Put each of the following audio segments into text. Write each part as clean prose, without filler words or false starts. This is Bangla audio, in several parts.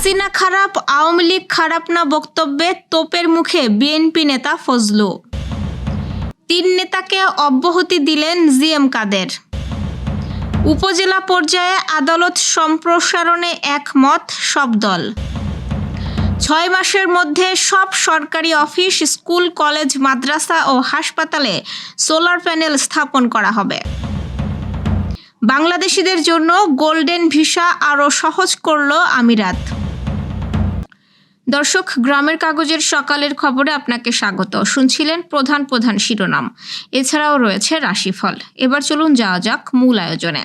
হাসিনা খারাপ, আওয়ামী লীগ খারাপ না বক্তব্যে তোপের মুখে বিএনপি নেতা ফজলু। ৩ নেতাকে অব্যাহতি দিলেন জিএম কাদের। উপজেলা পর্যায়ে আদালত সম্প্রসারণে একমত সব দল। ৬ মাসের মধ্যে সব সরকারি অফিস, স্কুল, কলেজ, মাদ্রাসা ও হাসপাতালে সোলার প্যানেল স্থাপন করা হবে। বাংলাদেশিদের জন্য গোল্ডেন ভিসা আরও সহজ করল আমিরাত। দর্শক, গ্রামের কাগজের সকালের খবরে আপনাকে স্বাগত। শুনছিলেন প্রধান প্রধান শিরোনাম, এছাড়াও রয়েছে রাশিফল। এবার চলুন যাওয়া যাক মূল আয়োজনে।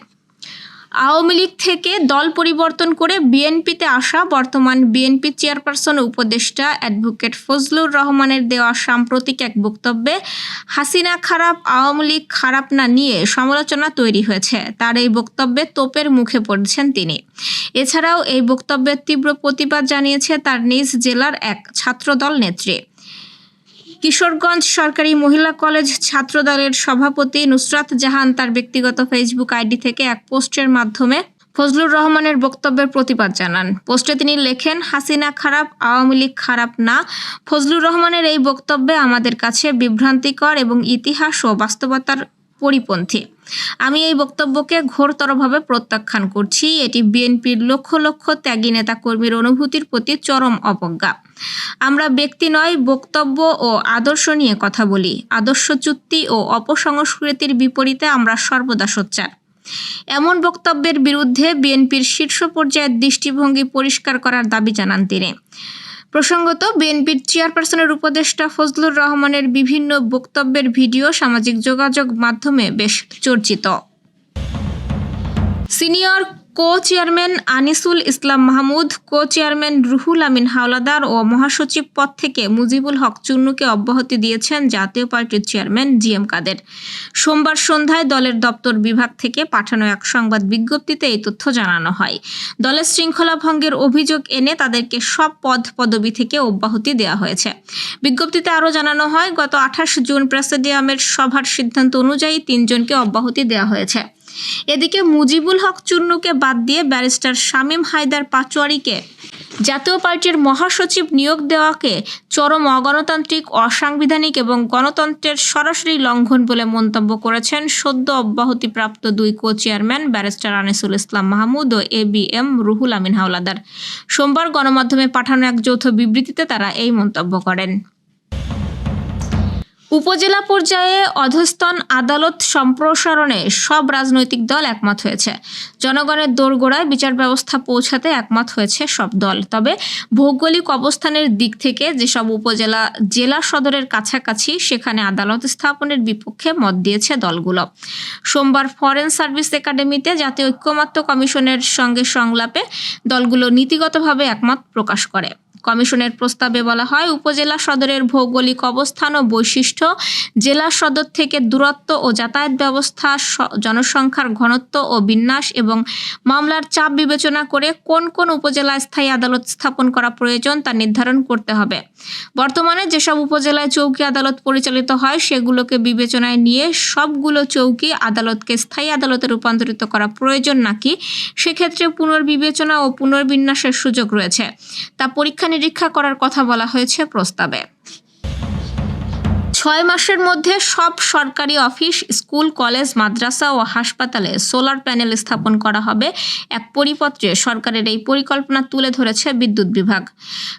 আওয়ামী লীগ থেকে দল পরিবর্তন করে বিএনপিতে আসা বর্তমান বিএনপি চেয়ারপারসন উপদেষ্টা অ্যাডভোকেট ফজলুর রহমানের দেওয়া সাম্প্রতিক এক বক্তব্যে হাসিনা খারাপ, আওয়ামী লীগ খারাপ না নিয়ে সমালোচনা তৈরি হয়েছে। তার এই বক্তব্যে তোপের মুখে পড়েছেন তিনি। এছাড়াও এই বক্তব্যের তীব্র প্রতিবাদ জানিয়েছে তার নিজ জেলার এক ছাত্রদল নেত্রী। কিশোরগঞ্জ সরকারি মহিলা কলেজ ছাত্রদলের সভাপতি নুসরাত জাহান তার ব্যক্তিগত ফেসবুক আইডি থেকে এক পোস্টের মাধ্যমে ফজলুর রহমানের বক্তব্যের প্রতিবাদ জানান। পোস্টে তিনি লেখেন, হাসিনা খারাপ, আওয়ামী লীগ খারাপ না। ফজলুর রহমানের এই বক্তব্যে আমাদের কাছে বিভ্রান্তিকর এবং ইতিহাস ও বাস্তবতার পরিপন্থী। আমি এই বক্তব্যকে ঘোরতরভাবে প্রত্যাখ্যান করছি। এটি বিএনপির লক্ষ লক্ষ ত্যাগী নেতা কর্মীর অনুভূতির প্রতি চরম অবজ্ঞা। আমরা ব্যক্তি নয়, বক্তব্য ও আদর্শ নিয়ে কথা বলি। আদর্শচ্যুতি ও অপসংস্কৃতির বিপরীতে আমরা সর্বদা সোচ্চার। এমন বক্তব্যের বিরুদ্ধে বিএনপির শীর্ষ পর্যায়ের দৃষ্টিভঙ্গি পরিষ্কার করার দাবি জানান তিনি। প্রসঙ্গত, বিএনপির চেয়ারপারসনের উপদেষ্টা ফজলুর রহমানের বিভিন্ন বক্তব্যের ভিডিও সামাজিক যোগাযোগ মাধ্যমে বেশ চর্চিত। সিনিয়র কো-চেয়ারম্যান আনিসুল ইসলাম মাহমুদ, কো-চেয়ারম্যান রুহুল আমিন হাওলাদার ও মহাসচিব পদ থেকে মুজিবুল হক চুন্নুকে অব্যাহতি দিয়েছেন জাতীয় পার্টির চেয়ারম্যান জিএম কাদের। সোমবার সন্ধ্যায় দলের দপ্তর বিভাগ থেকে পাঠানো এক সংবাদ বিজ্ঞপ্তিতে এই তথ্য জানানো হয়। দলের শৃঙ্খলা ভঙ্গের অভিযোগ এনে তাদেরকে সব পদবি থেকে অব্যাহতি দেওয়া হয়েছে। বিজ্ঞপ্তিতে আরও জানানো হয়, গত ২৮ জুন প্রেসিডিয়ামের সভার সিদ্ধান্ত অনুযায়ী ৩ জনকে অব্যাহতি দেওয়া হয়েছে। এদিকে মুজিবুল হক চুন্নুকে বাদ দিয়ে ব্যারিস্টার শামীম হায়দার পাটোয়ারীকে জাতীয় পার্টির মহাসচিব নিয়োগ দেওয়াকে চরম অগণতান্ত্রিক, অসাংবিধানিক এবং গণতন্ত্রের সরাসরি লঙ্ঘন বলে মন্তব্য করেছেন সদ্য অব্যাহতিপ্রাপ্ত ২ কো-চেয়ারম্যান ব্যারিস্টার আনিসুল ইসলাম মাহমুদ ও এবিএম রুহুল আমিন হাওলাদার। সোমবার গণমাধ্যমে পাঠানো এক যৌথ বিবৃতিতে তারা এই মন্তব্য করেন। উপজেলা পর্যায়ে অধস্তন আদালত সম্প্রসারণে সব রাজনৈতিক দল একমত হয়েছে। জনগণের দোরগোড়ায় বিচার ব্যবস্থা পৌঁছাতে একমত হয়েছে সব দল। তবে ভৌগোলিক অবস্থানের দিক থেকে যেসব উপজেলা জেলা সদরের কাছাকাছি, সেখানে আদালত স্থাপনের বিপক্ষে মত দিয়েছে দলগুলো। সোমবার ফরেন সার্ভিস একাডেমিতে জাতীয় ঐক্যমত্য কমিশনের সঙ্গে সংলাপে দলগুলো নীতিগতভাবে একমত প্রকাশ করে। কমিশনের প্রস্তাবে বলা হয়, উপজেলা সদরের ভৌগোলিক অবস্থান ও বৈশিষ্ট্য, জেলা সদর থেকে দূরত্ব ও যাতায়াত ব্যবস্থা, জনসংখ্যার ঘনত্ব ও বিন্যাস এবং মামলার চাপ বিবেচনা করে কোন কোন উপজেলায় স্থায়ী আদালত স্থাপন করা প্রয়োজন তা নির্ধারণ করতে হবে। বর্তমানে যেসব উপজেলায় চৌকি আদালত পরিচালিত হয়, সেগুলোকে বিবেচনায় নিয়ে সবগুলো চৌকি আদালতকে স্থায়ী আদালতে রূপান্তরিত করা প্রয়োজন নাকি, সেক্ষেত্রে পুনর্বিবেচনা ও পুনর্বিন্যাসের সুযোগ রয়েছে, তা পরীক্ষা নিরীক্ষা করার কথা বলা হয়েছে প্রস্তাবে। ৬ মাসের মধ্যে সব সরকারি অফিস, স্কুল, কলেজ, মাদ্রাসা ও হাসপাতালে সোলার প্যানেল স্থাপন করা হবে এক পরিপত্রে সরকারের এই পরিকল্পনা তুলে ধরেছে বিদ্যুৎ বিভাগ।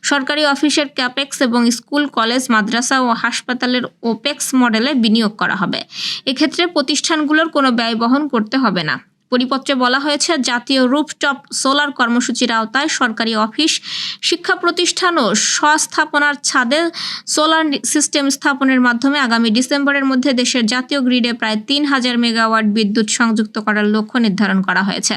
সরকারি অফিসের ক্যাপেক্স এবং স্কুল, কলেজ, মাদ্রাসা ও হাসপাতালের ওপেক্স মডেলে বিনিয়োগ করা হবে। এক্ষেত্রে প্রতিষ্ঠানগুলোর কোনো ব্যয় বহন করতে হবে না। পরিপত্রে বলা হয়েছে, জাতীয় রুফটপ সোলার কর্মসূচির আওতায় সরকারি অফিস, শিক্ষা প্রতিষ্ঠান ও স্ব-স্থাপনার ছাদে সোলার সিস্টেম স্থাপনের মাধ্যমে আগামী ডিসেম্বরের মধ্যে দেশের জাতীয় গ্রিডে প্রায় ৩,০০০ মেগাওয়াট বিদ্যুৎ সংযুক্ত করার লক্ষ্য নির্ধারণ করা হয়েছে।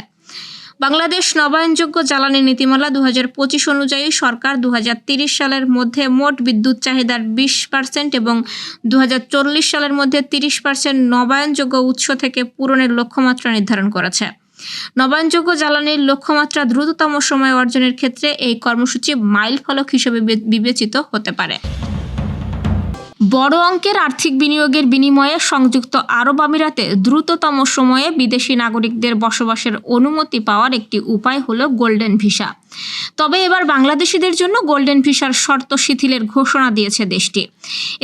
বাংলাদেশ নবায়নযোগ্য জ্বালানি নীতিমালা ২০২৫ অনুযায়ী সরকার ২০৩০ সালের মধ্যে মোট বিদ্যুৎ চাহিদার ২০% এবং ২০৪০ সালের মধ্যে ৩০% নবায়নযোগ্য উৎস থেকে পূরণের লক্ষ্যমাত্রা নির্ধারণ করেছে। নবায়নযোগ্য জ্বালানির লক্ষ্যমাত্রা দ্রুততম সময়ে অর্জনের ক্ষেত্রে এই কর্মসূচি মাইলফলক হিসেবে বিবেচিত হতে পারে। বড় অঙ্কের আর্থিক বিনিয়োগের বিনিময়ে সংযুক্ত আরব আমিরাতে দ্রুততম সময়ে বিদেশি নাগরিকদের বসবাসের অনুমতি পাওয়ার একটি উপায় হলো গোল্ডেন ভিসা। তবে এবার বাংলাদেশিদের জন্য গোল্ডেন ভিসার শর্ত শিথিলের ঘোষণা দিয়েছে দেশটি।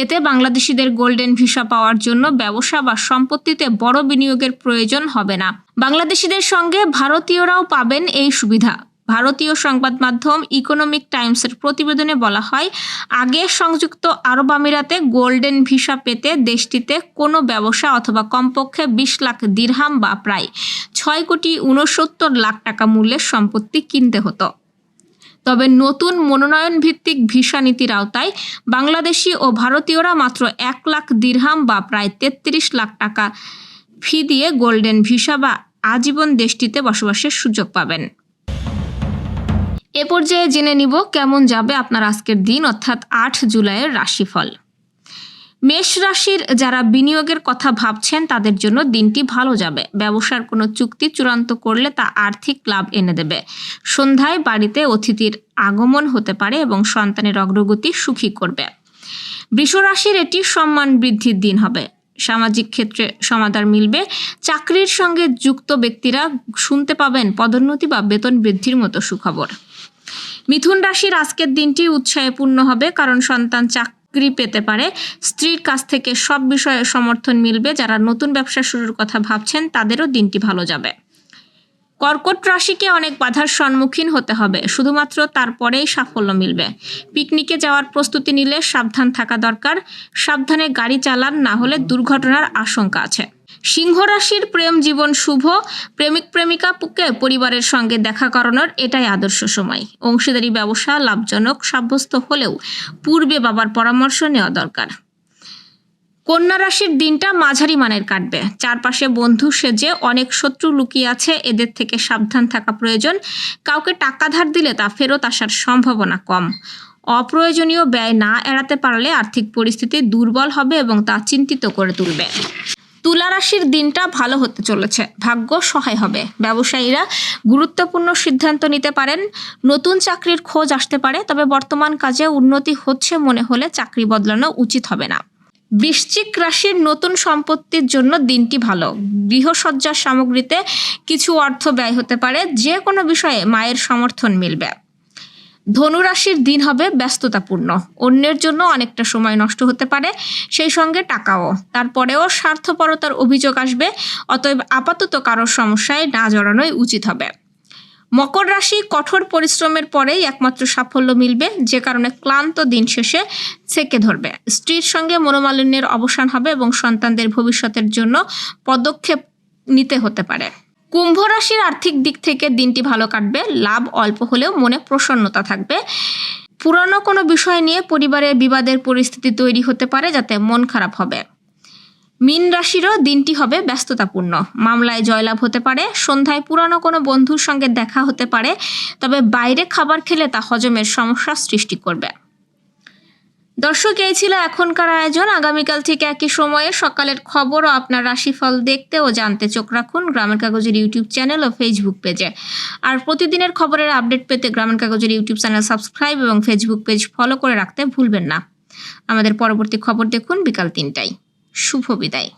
এতে বাংলাদেশিদের গোল্ডেন ভিসা পাওয়ার জন্য ব্যবসা বা সম্পত্তিতে বড় বিনিয়োগের প্রয়োজন হবে না। বাংলাদেশিদের সঙ্গে ভারতীয়রাও পাবেন এই সুবিধা। ভারতীয় সংবাদ মাধ্যম ইকোনমিক টাইমসের প্রতিবেদনে বলা হয়, আগে সংযুক্ত আরব আমিরাতে গোল্ডেন ভিসা পেতে দেশটিতে কোনো ব্যবসা অথবা কমপক্ষে 20 লাখ দিরহাম বা প্রায় 6,69,00,000 টাকা মূল্যের সম্পত্তি কিনতে হতো। তবে নতুন মনোনয়ন ভিত্তিক ভিসা নীতির আওতায় বাংলাদেশি ও ভারতীয়রা মাত্র 1 লাখ দিরহাম বা প্রায় 33 লাখ টাকা ফি দিয়ে গোল্ডেন ভিসা বা আজীবন দেশটিতে বসবাসের সুযোগ পাবেন। এ পর্যায়ে জেনে নিব কেমন যাবে আপনার আজকের দিন, অর্থাৎ 8 জুলাইয়ের রাশিফল। মেষ রাশির যারা বিনিয়োগের কথা ভাবছেন তাদের জন্য দিনটি ভালো যাবে। ব্যবসার কোনো চুক্তি চূড়ান্ত করলে তা আর্থিক লাভ এনে দেবে। সন্ধ্যায় বাড়িতে অতিথির আগমন হতে পারে এবং সন্তানের অগ্রগতি সুখী করবে। বৃষ রাশির এটি সম্মান বৃদ্ধির দিন হবে। সামাজিক ক্ষেত্রে সমাদর মিলবে। চাকরির সঙ্গে যুক্ত ব্যক্তিরা শুনতে পাবেন পদোন্নতি বা বেতন বৃদ্ধির মতো সুখবর। মিথুন রাশির আজকের দিনটি উৎসাহে পূর্ণ হবে, কারণ সন্তান চাকরি পেতে পারে। স্ত্রীর কাছ থেকে সব বিষয়ে সমর্থন মিলবে। যারা নতুন ব্যবসা শুরুর কথা ভাবছেন তাদেরও দিনটি ভালো যাবে। কর্কট রাশিকে অনেক বাধার সম্মুখীন হতে হবে, শুধুমাত্র তারপরেই সাফল্য মিলবে। পিকনিকে যাওয়ার প্রস্তুতি নিলে সাবধান থাকা দরকার। সাবধানে গাড়ি চালান, না হলে দুর্ঘটনার আশঙ্কা আছে। সিংহ রাশির প্রেম জীবন শুভ। প্রেমিক প্রেমিকাকে পরিবারের সঙ্গে দেখা করানোর এটাই আদর্শ সময়। অংশীদারি ব্যবসা লাভজনক সাব্যস্ত হলেও পূর্বে বাবার পরামর্শ নেওয়া দরকার। কন্যা রাশির দিনটা মাঝারি মানের কাটবে। চারপাশে বন্ধু সেজে অনেক শত্রু লুকিয়ে আছে, এদের থেকে সাবধান থাকা প্রয়োজন। কাউকে টাকা ধার দিলে তা ফেরত আসার সম্ভাবনা কম। অপ্রয়োজনীয় ব্যয় না এড়াতে পারলে আর্থিক পরিস্থিতি দুর্বল হবে এবং তা চিন্তিত করে তুলবে। তুলা রাশির দিনটা ভালো হতে চলেছে। ভাগ্য সহায় হবে। ব্যবসায়ীরা গুরুত্বপূর্ণ সিদ্ধান্ত নিতে পারেন। নতুন চাকরির খোঁজ আসতে পারে, তবে বর্তমান কাজে উন্নতি হচ্ছে মনে হলে চাকরি বদলানো উচিত হবে না। বৃশ্চিক রাশির নতুন সম্পত্তির জন্য দিনটি ভালো। গৃহসজ্জার সামগ্রীতে কিছু অর্থ ব্যয় হতে পারে। যে কোনো বিষয়ে মায়ের সমর্থন মিলবে। ধনু রাশির দিন হবে ব্যস্ততাপূর্ণ। অন্যের জন্য অনেকটা সময় নষ্ট হতে পারে, সেই সঙ্গে টাকাও। তারপরেও স্বার্থপরতার অভিযোগ আসবে, অতএব আপাতত কারোর সমস্যায় না জড়ানোই উচিত হবে। মকর রাশি কঠোর পরিশ্রমের পরেই একমাত্র সাফল্য মিলবে, যে কারণে ক্লান্ত দিন শেষে ছেকে ধরবে। স্ত্রীর সঙ্গে মনোমালিন্যের অবসান হবে এবং সন্তানদের ভবিষ্যতের জন্য পদক্ষেপ নিতে হতে পারে। কুম্ভ রাশির আর্থিক দিক থেকে দিনটি ভালো কাটবে। লাভ অল্প হলেও মনে প্রসন্নতা থাকবে। পুরানো কোনো বিষয় নিয়ে পরিবারে বিবাদের পরিস্থিতি তৈরি হতে পারে, যাতে মন খারাপ হবে। মীন রাশিরও দিনটি হবে ব্যস্ততাপূর্ণ। মামলায় জয়লাভ হতে পারে। সন্ধ্যায় পুরানো কোনো বন্ধুর সঙ্গে দেখা হতে পারে, তবে বাইরে খাবার খেলে তা হজমের সমস্যা সৃষ্টি করবে। দর্শক, এই ছিল এখনকার আয়োজন। আগামীকাল ঠিক একই সময়ে সকালের খবর ও আপনার রাশিফল দেখতে ও জানতে চোখ রাখুন গ্রামের কাগজের ইউটিউব চ্যানেল ও ফেসবুক পেজে। আর প্রতিদিনের খবরের আপডেট পেতে গ্রামের কাগজের ইউটিউব চ্যানেল সাবস্ক্রাইব এবং ফেসবুক পেজ ফলো করে রাখতে ভুলবেন না। আমাদের পরবর্তী খবর দেখুন বিকাল 3টায়। শুভ বিদায়।